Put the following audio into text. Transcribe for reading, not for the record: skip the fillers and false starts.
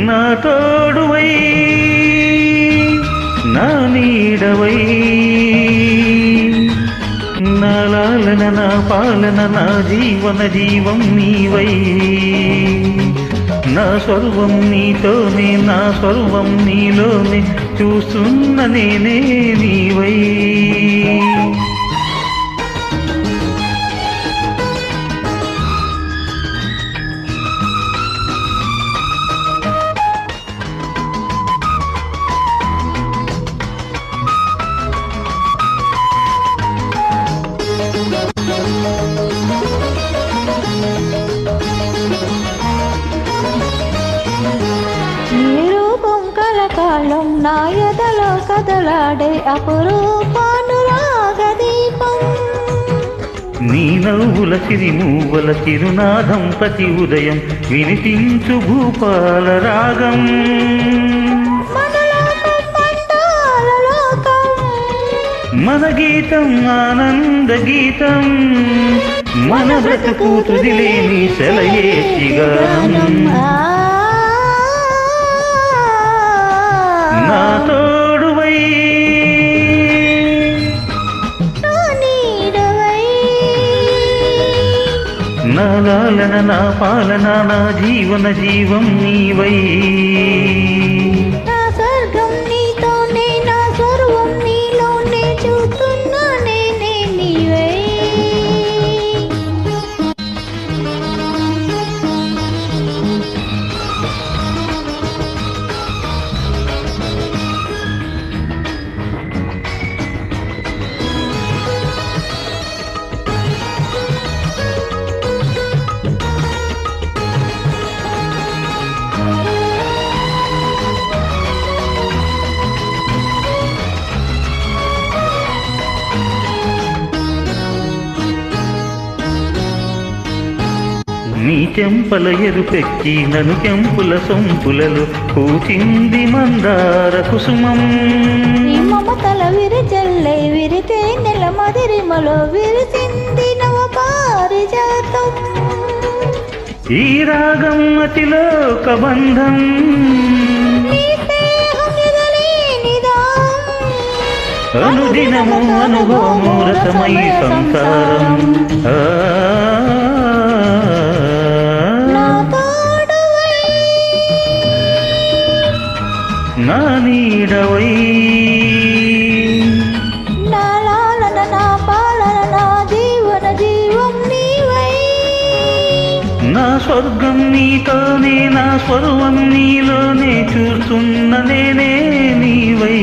నా తోడువై నా నీడవై నా లాలన నా పాలన నా జీవన జీవం నీవై నా స్వర్వం నీతోనే నా స్వర్వం నీలోనే చూస్తున్న నేనే నీవై కాలం నా ఎదలో కదలాడే అపురూపానురాగ దీపం నీ నవ్వుల సిరిమూవల చిరునాదం ప్రతి ఉదయం వినిపించు భూపాల రాగం మన గీతం ఆనంద గీతం మన బ్రతుకు తుదిలేని సెలయేటిగానం నా తోడువై నా నీడవై నా లాలన నా పాలన నా జీవన జీవం నీవై నా స్వర్గం నీతోనే నా స్వర్వం నీలోనే చూస్తున్నా నేనే నీవై నీ చెంపల ఎరుపెక్కి నను కెంపుల సొంపులలో పూచింది మందార కుసుమం నీ మమతల విరిజల్లై విరితే నెల మదిరిమలో విరిసింది నవ పారిజాతం ఈ రాగం అతిలోక బంధం అనుదినము అనుభవము రసమై సంసారం నా నీడవై నా లాలన నా పాలన నా జీవన జీవం నీవై నా స్వర్గం నీతోనే నా స్వర్వం నీలోనే చూస్తున్న నేనే నీవై